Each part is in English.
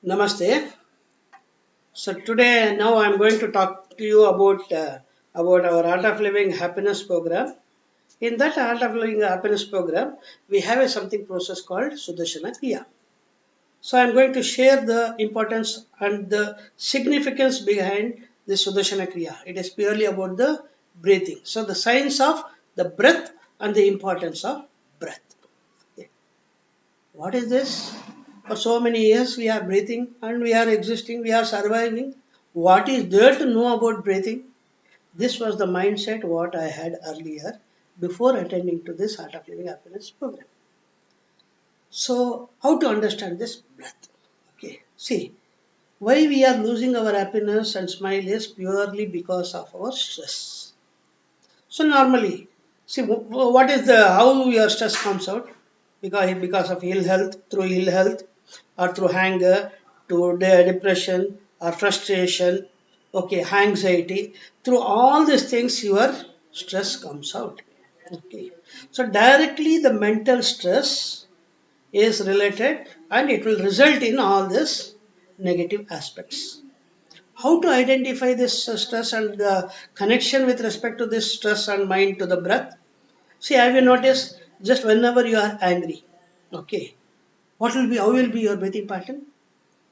Namaste. So today, now I'm going to talk to you about our Art of Living Happiness program. In that Art of Living Happiness program, we have a something process called Sudarshana Kriya. So I'm going to share the importance and the significance behind the Sudarshana Kriya. It is purely about the breathing. So the science of the breath and the importance of breath. Okay. What is this? For so many years we are breathing and we are existing, we are surviving. What is there to know about breathing? This was the mindset what I had earlier before attending to this Art of Living Happiness program. So, how to understand this breath? Okay, see, why we are losing our happiness and smile is purely because of our stress. So normally, see what is the how your stress comes out because of ill health, through ill health, or through anger, to depression or frustration, okay, anxiety. Through all these things, your stress comes out. Okay, so directly the mental stress is related, and it will result in all this negative aspects. How to identify this stress and the connection with respect to this stress and mind to the breath? See, have you noticed just whenever you are angry, okay, how will be your breathing pattern?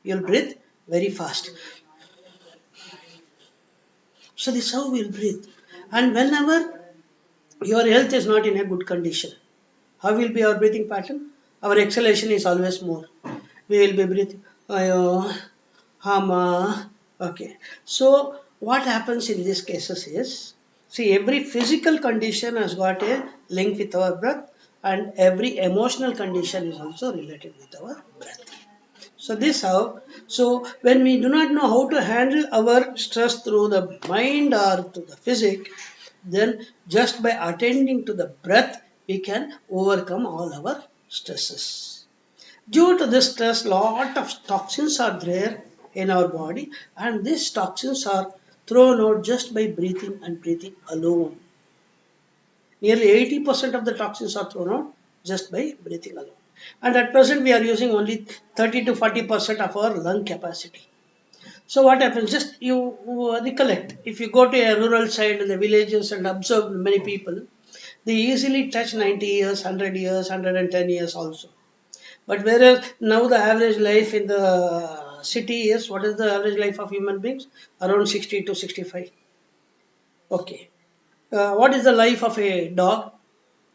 You'll breathe very fast. So this is how we'll breathe. And whenever your health is not in a good condition, how will be our breathing pattern? Our exhalation is always more. We will be breathing. Ayo, Hama. Okay. So what happens in these cases is, see, every physical condition has got a link with our breath, and every emotional condition is also related with our breath. So this how. So when we do not know how to handle our stress through the mind or to the physic, then just by attending to the breath, we can overcome all our stresses. Due to this stress, lot of toxins are there in our body, and these toxins are thrown out just by breathing and breathing alone. Nearly 80% of the toxins are thrown out just by breathing alone. And at present, we are using only 30 to 40% of our lung capacity. So what happens? Just you recollect. If you go to a rural side in the villages and observe many people, they easily touch 90 years, 100 years, 110 years also. But whereas now the average life in the city is, what is the average life of human beings? Around 60 to 65. Okay. What is the life of a dog?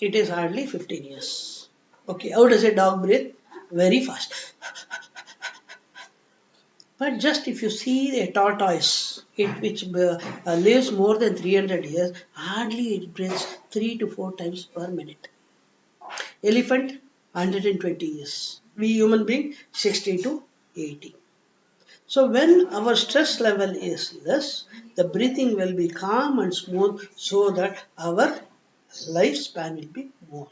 It is hardly 15 years. Okay. How does a dog breathe? Very fast. But just if you see a tortoise, which lives more than 300 years, hardly it breathes 3 to 4 times per minute. Elephant, 120 years. We human being, 60 to 80. So when our stress level is less, the breathing will be calm and smooth so that our lifespan will be more.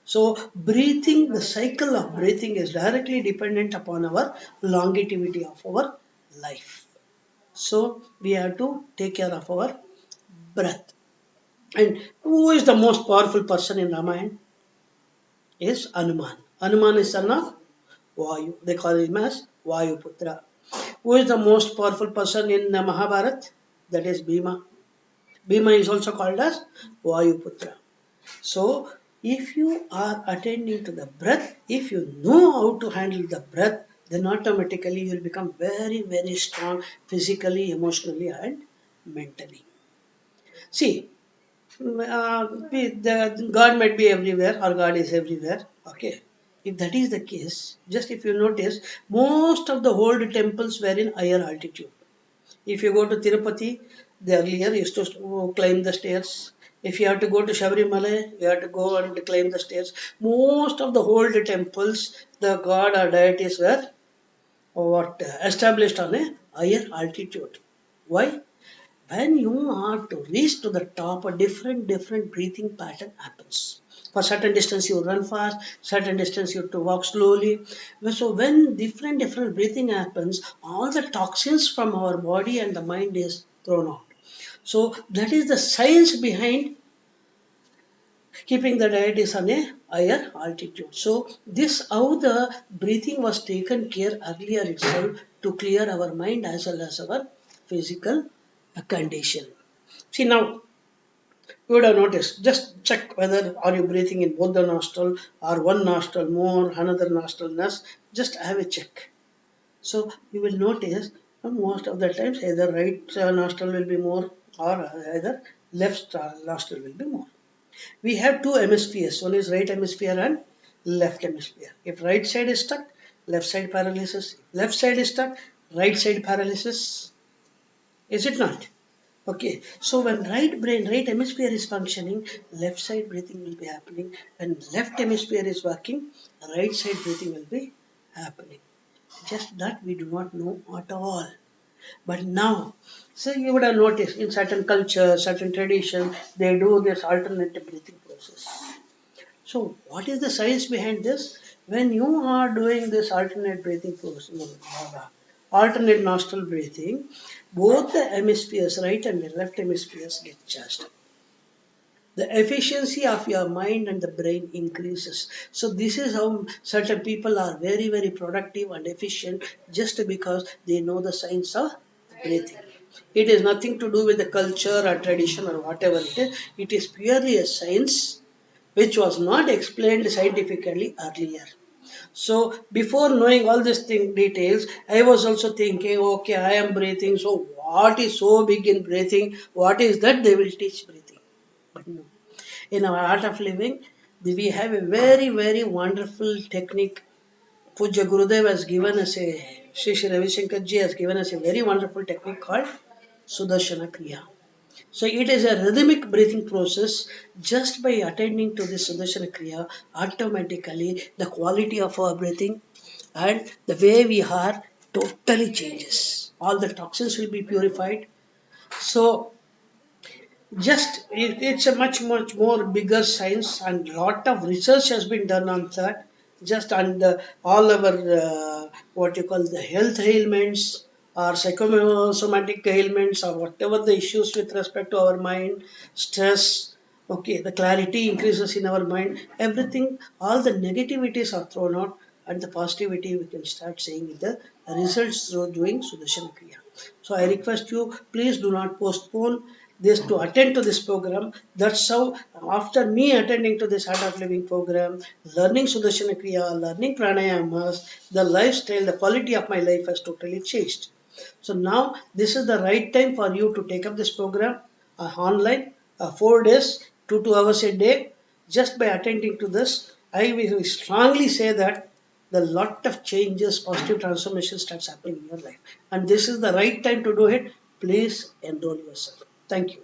So breathing, the cycle of breathing is directly dependent upon our longevity of our life. So we have to take care of our breath. And who is the most powerful person in Ramayana? Is Anuman. Anuman is son of Vayu. They call him as Vayu Putra. Who is the most powerful person in the Mahabharat? That is Bhima. Bhima is also called as Vayu Putra. So, if you are attending to the breath, if you know how to handle the breath, then automatically you will become very, very strong physically, emotionally, and mentally. See, the God might be everywhere, or God is everywhere. Okay. If that is the case, just if you notice, most of the old temples were in higher altitude. If you go to Tirupati, the earlier used to climb the stairs. If you have to go to Shabrimala, you have to go and climb the stairs. Most of the old temples, the god or deities were established on a higher altitude. Why? When you are to reach to the top, a different breathing pattern happens. For certain distance you run fast, certain distance you have to walk slowly. So when different breathing happens, all the toxins from our body and the mind is thrown out. So that is the science behind keeping the diet on a higher altitude. So this how the breathing was taken care earlier itself to clear our mind as well as our physical condition. See now you would have noticed. Just check whether are you breathing in both the nostril or one nostril more, another nostril less. Just have a check. So you will notice most of the times either right nostril will be more or either left nostril will be more. We have two hemispheres. One is right hemisphere and left hemisphere. If right side is stuck, left side paralysis. If left side is stuck, right side paralysis. Is it not? Okay, so when right brain, right hemisphere is functioning, left side breathing will be happening. When left hemisphere is working, right side breathing will be happening. Just that we do not know at all. But now, so you would have noticed in certain cultures, certain traditions, they do this alternative breathing process. So, what is the science behind this? When you are doing this alternate breathing process, alternate nostril breathing, both the hemispheres, right and the left hemispheres, get charged. The efficiency of your mind and the brain increases. So, this is how certain people are very, very productive and efficient just because they know the science of breathing. It is nothing to do with the culture or tradition or whatever it is. It is purely a science which was not explained scientifically earlier. So before knowing all these details, I was also thinking, okay, I am breathing. So what is so big in breathing? What is that they will teach breathing? But no. In our art of living, we have a very, very wonderful technique. Puja Gurudev has given us Sri Sri Ravi Shankar Ji has given us a very wonderful technique called Sudarshana Kriya. So it is a rhythmic breathing process. Just by attending to this Sudarshana Kriya, automatically the quality of our breathing and the way we are totally changes. All the toxins will be purified. So it's a much more bigger science and lot of research has been done on that. Just on the, all our what you call the health ailments or psychosomatic ailments or whatever the issues with respect to our mind, stress. Okay, the clarity increases in our mind. Everything, all the negativities are thrown out, and the positivity we can start seeing in the results through doing Sudarshan Kriya. So I request you, please do not postpone this to attend to this program. That's how after me attending to this Art of Living program, learning Sudarshana Kriya, learning pranayamas, the lifestyle, the quality of my life has totally changed. So now this is the right time for you to take up this program online, 4 days, 2 hours a day. Just by attending to this, I will strongly say that the lot of changes, positive transformation starts happening in your life. And this is the right time to do it. Please enroll yourself. Thank you.